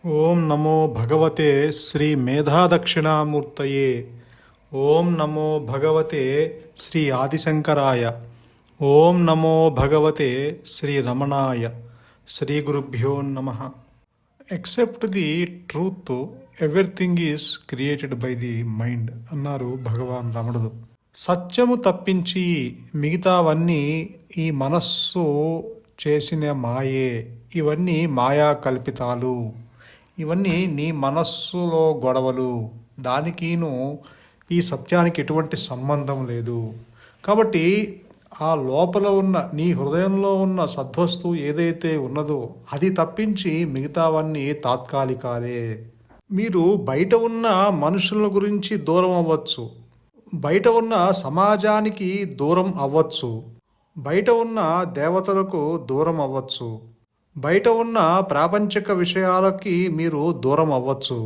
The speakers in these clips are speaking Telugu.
ఓం నమో భగవతే శ్రీ మేధాదక్షిణామూర్తయే. ఓం నమో భగవతే శ్రీ ఆదిశంకరాయ. ఓం నమో భగవతే శ్రీ రమణాయ. శ్రీ గురుభ్యో నమ. Except the truth everything is created by the mind అన్నారు భగవాన్ రమణుడు. సత్యము తప్పించి మిగతావన్నీ ఈ మనస్సు చేసిన మాయే. ఇవన్నీ మాయా కల్పితాలు. ఇవన్నీ నీ మనస్సులో గొడవలు. దానికిను ఈ సత్యానికి ఎటువంటి సంబంధం లేదు. కాబట్టి ఆ లోపల ఉన్న నీ హృదయంలో ఉన్న సద్వస్తువు ఏదైతే ఉన్నదో అది తప్పించి మిగతావన్నీ తాత్కాలికాలే. మీరు బయట ఉన్న మనుషుల గురించి దూరం అవ్వచ్చు, బయట ఉన్న సమాజానికి దూరం అవ్వచ్చు, బయట ఉన్న దేవతలకు దూరం అవ్వచ్చు, బయట ఉన్న ప్రాపంచిక విషయాలకి మీరు దూరం అవ్వచ్చు.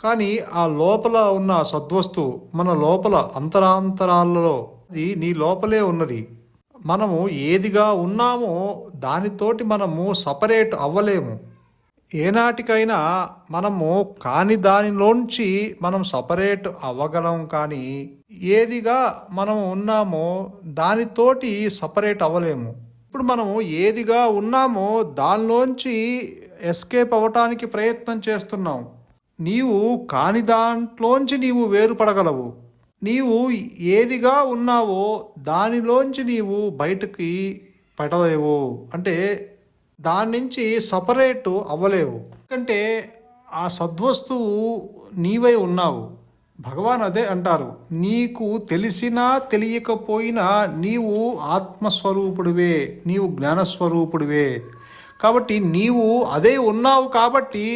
కానీ ఆ లోపల ఉన్న సద్వస్తు మన లోపల అంతరాంతరాలలో అది నీ లోపలే ఉన్నది. మనము ఏదిగా ఉన్నామో దానితోటి మనము సపరేట్ అవ్వలేము. ఏనాటికైనా మనము కాని దానిలోంచి మనం సపరేట్ అవ్వగలం. కానీ ఏదిగా మనము ఉన్నామో దానితోటి సపరేట్ అవ్వలేము. ఇప్పుడు మనము ఏదిగా ఉన్నామో దానిలోంచి ఎస్కేప్ అవ్వటానికి ప్రయత్నం చేస్తున్నాం. నీవు కాని దాంట్లోంచి నీవు వేరుపడగలవు. నీవు ఏదిగా ఉన్నావో దానిలోంచి నీవు బయటకి పడలేవు. అంటే దాని నుంచి సపరేట్ అవ్వలేవు. ఎందుకంటే ఆ సద్వస్తువు నీవై ఉన్నావు. భగవాన్ అదే అంటారు, నీకు తెలిసినా తెలియకపోయినా నీవు ఆత్మస్వరూపుడివే, నీవు జ్ఞానస్వరూపుడివే. కాబట్టి నీవు అదే ఉన్నావు. కాబట్టి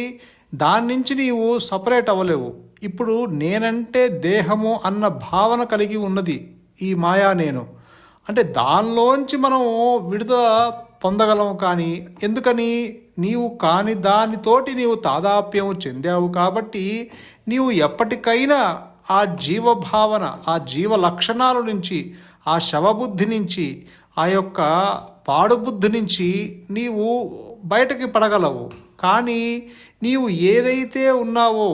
దాని నుంచి నీవు సపరేట్ అవ్వలేవు. ఇప్పుడు నేనంటే దేహము అన్న భావన కలిగి ఉన్నది ఈ మాయా నేను. అంటే దానిలోంచి మనం విడుదల పొందగలము. కానీ ఎందుకని? నీవు కాని దానితోటి నీవు తాదాప్యం చెందావు. కాబట్టి నీవు ఎప్పటికైనా ఆ జీవభావన, ఆ జీవ లక్షణాల నుంచి, ఆ శవబుద్ధి నుంచి, ఆ యొక్క పాడుబుద్ధి నుంచి నీవు బయటకి పడగలవు. కానీ నీవు ఏదైతే ఉన్నావో,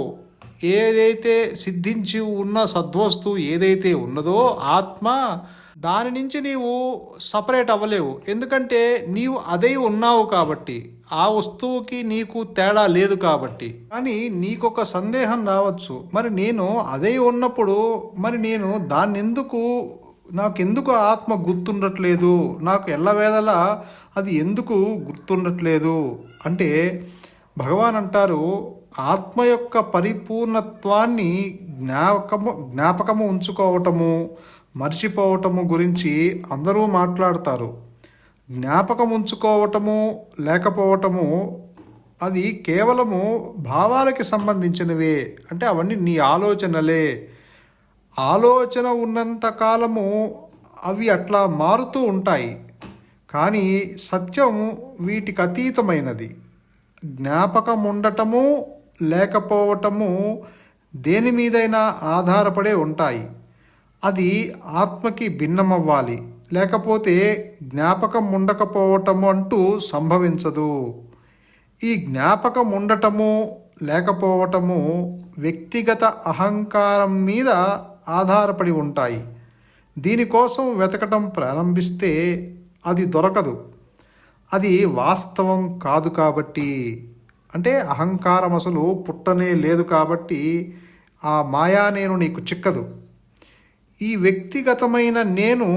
ఏదైతే సిద్ధించి ఉన్న సద్వస్తువు ఏదైతే ఉన్నదో ఆత్మ, దాని నుంచి నీవు సపరేట్ అవ్వలేవు. ఎందుకంటే నీవు అదే ఉన్నావు కాబట్టి, ఆ వస్తువుకి నీకు తేడా లేదు కాబట్టి. కానీ నీకొక సందేహం రావచ్చు, మరి నేను అదే ఉన్నప్పుడు మరి నేను నాకెందుకు ఆత్మ గుర్తుండట్లేదు, నాకు ఎల్లవేళలా అది ఎందుకు గుర్తుండట్లేదు అంటే భగవాన్ అంటారు, ఆత్మ యొక్క పరిపూర్ణత్వాన్ని జ్ఞాపకము ఉంచుకోవటము, మర్చిపోవటము గురించి అందరూ మాట్లాడతారు. జ్ఞాపకం ఉంచుకోవటము లేకపోవటము అది కేవలము భావాలకి సంబంధించినవే. అంటే అవన్నీ నీ ఆలోచనలే. ఆలోచన ఉన్నంత కాలము అవి అట్లా మారుతూ ఉంటాయి. కానీ సత్యం వీటికి అతీతమైనది. జ్ఞాపకం ఉండటము లేకపోవటము దేని మీదైనా ఆధారపడే ఉంటాయి. అది ఆత్మకి భిన్నమవ్వాలి, లేకపోతే జ్ఞాపకం ఉండకపోవటము అంటూ సంభవించదు. ఈ జ్ఞాపకం ఉండటము లేకపోవటము వ్యక్తిగత అహంకారం మీద ఆధారపడి ఉంటాయి. దీనికోసం వెతకటం ప్రారంభిస్తే అది దొరకదు. అది వాస్తవం కాదు కాబట్టి. అంటే అహంకారం అసలు పుట్టనే లేదు కాబట్టి ఆ మాయా నేను నీకు చిక్కదు. ఈ వ్యక్తిగతమైన నేను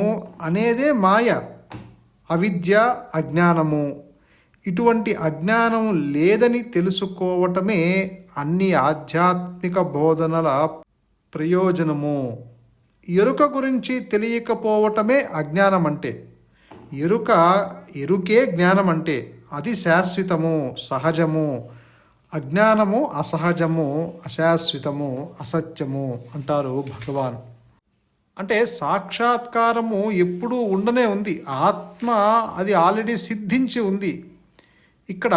అనేదే మాయ, అవిద్య, అజ్ఞానము. ఇటువంటి అజ్ఞానం లేదని తెలుసుకోవటమే అన్ని ఆధ్యాత్మిక బోధనల ప్రయోజనము. ఎరుక గురించి తెలియకపోవటమే అజ్ఞానం అంటే. ఎరుకే జ్ఞానం అంటే. అది శాశ్వతము, సహజము. అజ్ఞానము అసహజము, అశాశ్వతము, అసత్యము అంటారు భగవాన్. అంటే సాక్షాత్కారము ఎప్పుడూ ఉండనే ఉంది. ఆత్మ అది ఆల్రెడీ సిద్ధించి ఉంది. ఇక్కడ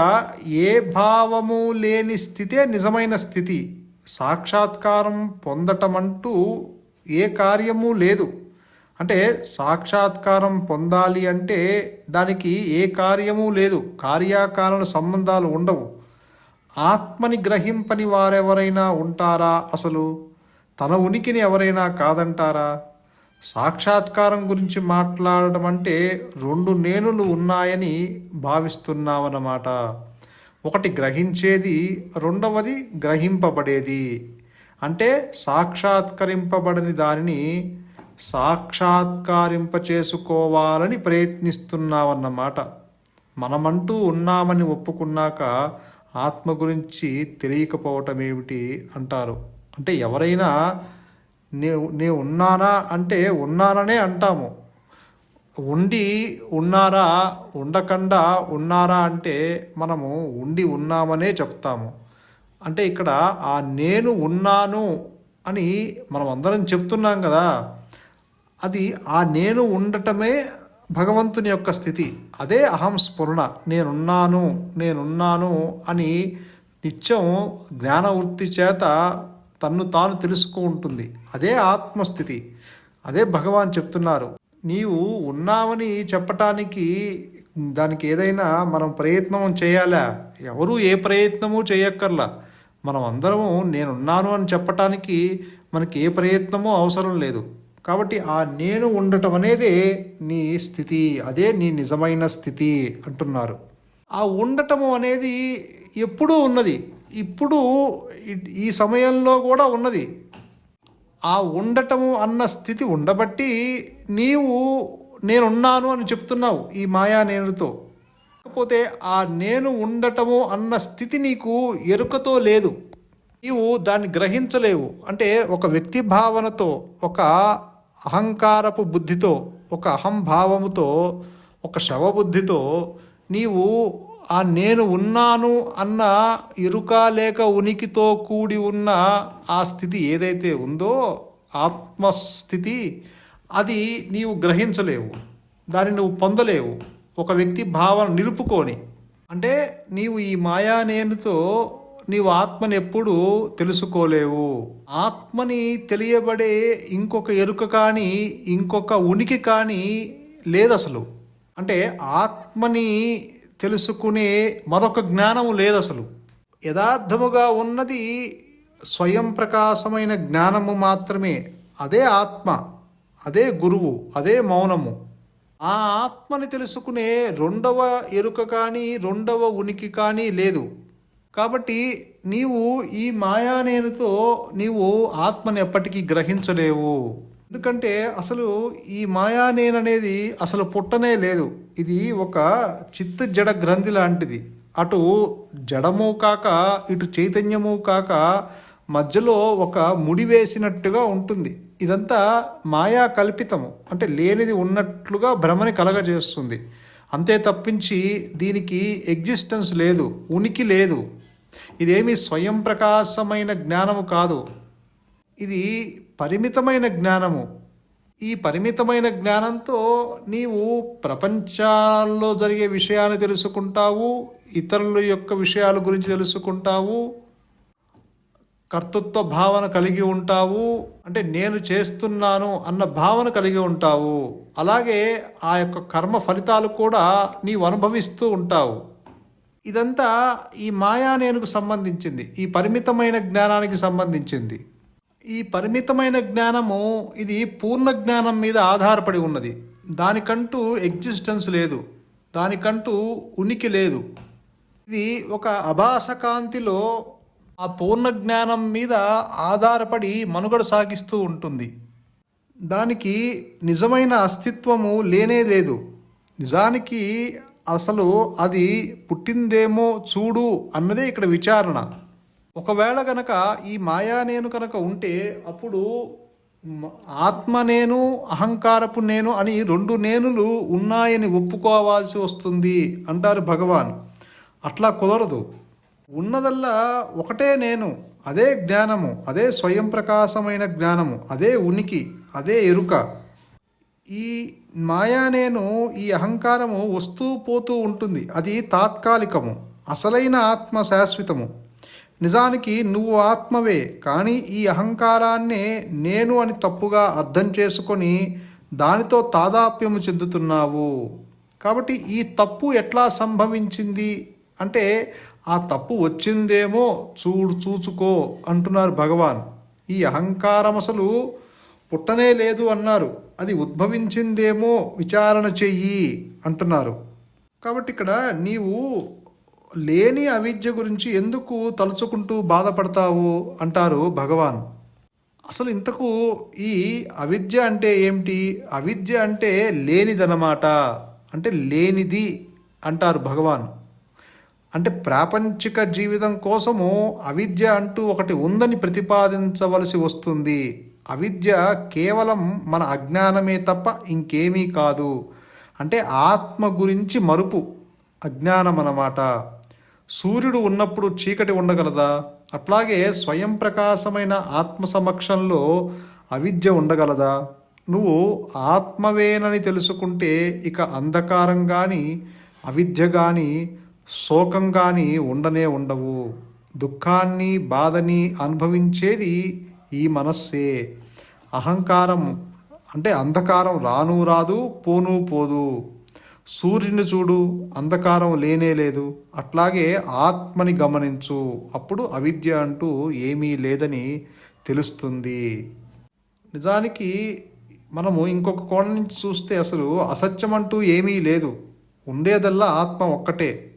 ఏ భావము లేని స్థితే నిజమైన స్థితి. సాక్షాత్కారం పొందటం అంటూ ఏ కార్యము లేదు. అంటే సాక్షాత్కారం పొందాలి అంటే దానికి ఏ కార్యము లేదు, కార్యకారణ సంబంధాలు ఉండవు. ఆత్మని గ్రహింపని వారెవరైనా ఉంటారా? అసలు తన ఉనికిని ఎవరైనా కాదంటారా? సాక్షాత్కారం గురించి మాట్లాడడం అంటే రెండు నేనులు ఉన్నాయని భావిస్తున్నామన్నమాట. ఒకటి గ్రహించేది, రెండవది గ్రహింపబడేది. అంటే సాక్షాత్కరింపబడని దానిని సాక్షాత్కారింప చేసుకోవాలని ప్రయత్నిస్తున్నామన్నమాట. మనమంటూ ఉన్నామని ఒప్పుకున్నాక ఆత్మ గురించి తెలియకపోవటం ఏమిటి అంటారు. అంటే ఎవరైనా నే ఉన్నానా అంటే ఉన్నాననే అంటాము. ఉండి ఉన్నారా, ఉండకుండా ఉన్నారా అంటే మనము ఉండి ఉన్నామనే చెప్తాము. అంటే ఇక్కడ ఆ నేను ఉన్నాను అని మనం అందరం చెప్తున్నాం కదా, అది ఆ నేను ఉండటమే భగవంతుని యొక్క స్థితి. అదే అహం స్ఫురణ. నేనున్నాను అని నిత్యం జ్ఞానవృత్తి చేత తన్ను తాను తెలుసుకుంటుంది. అదే ఆత్మస్థితి. అదే భగవాన్ చెప్తున్నారు. నీవు ఉన్నావని చెప్పటానికి దానికి ఏదైనా మనం ప్రయత్నం చేయాలా? ఎవరూ ఏ ప్రయత్నము చేయక్కర్లా. మనం అందరము నేనున్నాను అని చెప్పటానికి మనకి ఏ ప్రయత్నమూ అవసరం లేదు. కాబట్టి ఆ నేను ఉండటం అనేదే నీ స్థితి, అదే నీ నిజమైన స్థితి అంటున్నారు. ఆ ఉండటము అనేది ఎప్పుడూ ఉన్నది, ఇప్పుడు ఈ సమయంలో కూడా ఉన్నది. ఆ ఉండటము అన్న స్థితి ఉండబట్టి నీవు నేనున్నాను అని చెప్తున్నావు ఈ మాయా నేనుతో. కాకపోతే ఆ నేను ఉండటము అన్న స్థితి నీకు ఎరుకతో లేదు, నీవు దాన్ని గ్రహించలేవు. అంటే ఒక వ్యక్తి భావనతో, ఒక అహంకారపు బుద్ధితో, ఒక అహంభావముతో, ఒక శవబుద్ధితో నీవు ఆ నేను ఉన్నాను అన్న ఎరుక లేక ఉనికితో కూడి ఉన్న ఆ స్థితి ఏదైతే ఉందో ఆత్మస్థితి, అది నీవు గ్రహించలేవు, దాన్ని నువ్వు పొందలేవు. ఒక వ్యక్తి భావన నిలుపుకొని, అంటే నీవు ఈ మాయా నేనుతో నీవు ఆత్మని ఎప్పుడు తెలుసుకోలేవు. ఆత్మని తెలియబడే ఇంకొక ఎరుక కానీ ఇంకొక ఉనికి కానీ లేదు అసలు. అంటే ఆత్మని తెలుసుకునే మరొక జ్ఞానము లేదు అసలు. యథార్థముగా ఉన్నది స్వయం ప్రకాశమైన జ్ఞానము మాత్రమే. అదే ఆత్మ, అదే గురువు, అదే మౌనము. ఆ ఆత్మని తెలుసుకునే రెండవ ఎరుక కానీ రెండవ ఉనికి కానీ లేదు. కాబట్టి నీవు ఈ మాయానేనుతో నీవు ఆత్మని ఎప్పటికీ గ్రహించలేవు. ఎందుకంటే అసలు ఈ మాయానేను అనేది అసలు పుట్టనే లేదు. ఇది ఒక చిత్త జడ గ్రంథి లాంటిది. అటు జడము కాక ఇటు చైతన్యము కాక మధ్యలో ఒక ముడి వేసినట్టుగా ఉంటుంది. ఇదంతా మాయా కల్పితము, అంటే లేనిది ఉన్నట్లుగా భ్రమని కలగజేస్తుంది. అంతే తప్పించి దీనికి ఎగ్జిస్టెన్స్ లేదు, ఉనికి లేదు. ఇదేమి స్వయం ప్రకాశమైన జ్ఞానము కాదు, ఇది పరిమితమైన జ్ఞానము. ఈ పరిమితమైన జ్ఞానంతో నీవు ప్రపంచాల్లో జరిగే విషయాలు తెలుసుకుంటావు, ఇతరుల యొక్క విషయాల గురించి తెలుసుకుంటావు, కర్తృత్వ భావన కలిగి ఉంటావు, అంటే నేను చేస్తున్నాను అన్న భావన కలిగి ఉంటావు. అలాగే ఆ యొక్క కర్మ ఫలితాలు కూడా నీవు అనుభవిస్తూ ఉంటావు. ఇదంతా ఈ మాయా నేనుకు సంబంధించింది, ఈ పరిమితమైన జ్ఞానానికి సంబంధించింది. ఈ పరిమితమైన జ్ఞానము ఇది పూర్ణ జ్ఞానం మీద ఆధారపడి ఉన్నది. దానికంటూ ఎగ్జిస్టెన్స్ లేదు, దానికంటూ ఉనికి లేదు. ఇది ఒక అభాస కాంతిలో ఆ పూర్ణ జ్ఞానం మీద ఆధారపడి మనుగడ సాగిస్తూ ఉంటుంది. దానికి నిజమైన అస్తిత్వము లేనే లేదు. నిజానికి అసలు అది పుట్టిందేమో చూడు అన్నదే ఇక్కడ విచారణ. ఒకవేళ గనక ఈ మాయా నేను కనుక ఉంటే అప్పుడు ఆత్మ నేను, అహంకారపు నేను అని రెండు నేనులు ఉన్నాయని ఒప్పుకోవాల్సి వస్తుంది అంటారు భగవాన్. అట్లా కుదరదు. ఉన్నదల్లా ఒకటే నేను, అదే జ్ఞానము, అదే స్వయం ప్రకాశమైన జ్ఞానము, అదే ఉనికి, అదే ఎరుక. ఈ మాయా నేను, ఈ అహంకారము వస్తూ పోతూ ఉంటుంది. అది తాత్కాలికము. అసలైన ఆత్మ శాశ్వతము. నిజానికి నువ్వు ఆత్మవే, కానీ ఈ అహంకారాన్నే నేను అని తప్పుగా అర్థం చేసుకొని దానితో తాదాప్యము చెందుతున్నావు. కాబట్టి ఈ తప్పు ఎట్లా సంభవించింది అంటే ఆ తప్పు వచ్చిందేమో చూచుకో అంటున్నారు భగవాన్. ఈ అహంకారం అసలు పుట్టనే లేదు అన్నారు. అది ఉద్భవించిందేమో విచారణ చెయ్యి అంటున్నారు. కాబట్టి ఇక్కడ నీవు లేని అవిద్య గురించి ఎందుకు తలుచుకుంటూ బాధపడతావు అంటారు భగవాన్. అసలు ఇంతకు ఈ అవిద్య అంటే ఏమిటి? అవిద్య అంటే లేనిదన్నమాట. అంటే లేనిది అంటారు భగవాన్. అంటే ప్రాపంచిక జీవితం కోసము అవిద్య అంటూ ఒకటి ఉందని ప్రతిపాదించవలసి వస్తుంది. అవిద్య కేవలం మన అజ్ఞానమే తప్ప ఇంకేమీ కాదు. అంటే ఆత్మ గురించి మరుపు అజ్ఞానం అన్నమాట. సూర్యుడు ఉన్నప్పుడు చీకటి ఉండగలదా? అట్లాగే స్వయం ప్రకాశమైన ఆత్మ సమక్షంలో అవిద్య ఉండగలదా? నువ్వు ఆత్మవేనని తెలుసుకుంటే ఇక అంధకారం కానీ అవిద్య కానీ శోకం కానీ ఉండనే ఉండవు. దుఃఖాన్ని బాధని అనుభవించేది ఈ మనస్సే. అహంకారం అంటే అంధకారం రాను రాదు, పోను పోదు. సూర్యుని చూడు, అంధకారం లేనే లేదు. అట్లాగే ఆత్మని గమనించు, అప్పుడు అవిద్య అంటూ ఏమీ లేదని తెలుస్తుంది. నిజానికి మనము ఇంకొక కోణం నుంచి చూస్తే అసలు అసత్యం అంటూ ఏమీ లేదు. ఉండేదల్లా ఆత్మ ఒక్కటే.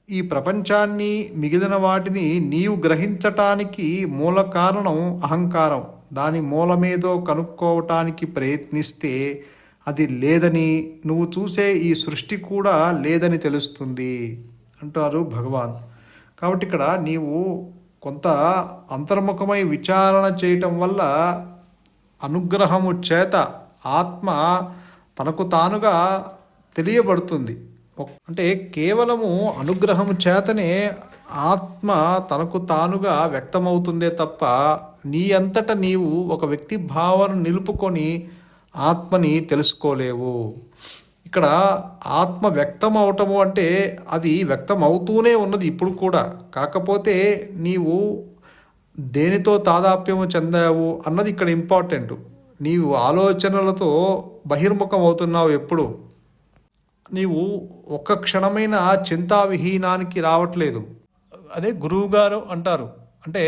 ఈ ప్రపంచాన్ని మిగిలిన వాటిని నీవు గ్రహించటానికి మూల కారణం అహంకారం. దాని మూలమేదో కనుక్కోవటానికి ప్రయత్నిస్తే అది లేదని, నువ్వు చూసే ఈ సృష్టి కూడా లేదని తెలుస్తుంది అంటారు భగవాన్. కాబట్టి ఇక్కడ నీవు కొంత అంతర్ముఖమై విచారణ చేయటం వల్ల అనుగ్రహము చేత ఆత్మ తనకు తానుగా తెలియబడుతుంది. అంటే కేవలము అనుగ్రహము చేతనే ఆత్మ తనకు తానుగా వ్యక్తమవుతుందే తప్ప నీ అంతటా నీవు ఒక వ్యక్తి భావన నిలుపుకొని ఆత్మని తెలుసుకోలేవు. ఇక్కడ ఆత్మ వ్యక్తం అవటము అంటే అది వ్యక్తం అవుతూనే ఉన్నది ఇప్పుడు కూడా. కాకపోతే నీవు దేనితో తాదాప్యము చెందావు అన్నది ఇక్కడ ఇంపార్టెంట్. నీవు ఆలోచనలతో బహిర్ముఖం అవుతున్నావు ఎప్పుడు. నీవు ఒక్క క్షణమైన చింతావిహీనానికి రావట్లేదు. అదే గురువుగారు అంటారు. అంటే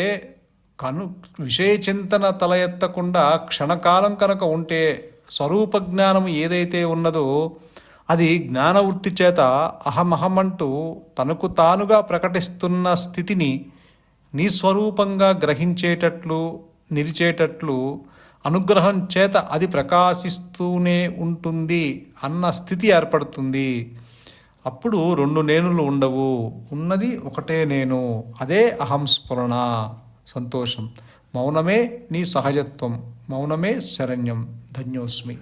విషయ చింతన తల ఎత్తకుండా క్షణకాలం కనుక ఉంటే స్వరూప జ్ఞానం ఏదైతే ఉన్నదో అది జ్ఞానవృత్తి చేత అహమహమంటూ తనకు తానుగా ప్రకటిస్తున్న స్థితిని నీ స్వరూపంగా గ్రహించేటట్లు నిలిచేటట్లు అనుగ్రహం చేత అది ప్రకాశిస్తూనే ఉంటుంది అన్న స్థితి ఏర్పడుతుంది. అప్పుడు రెండు నేనులు ఉండవు, ఉన్నది ఒకటే నేను. అదే అహం స్ఫురణ. సంతోషం. మౌనమే నీ సహజత్వం. మౌనమే శరణ్యం. ధన్యోస్మి.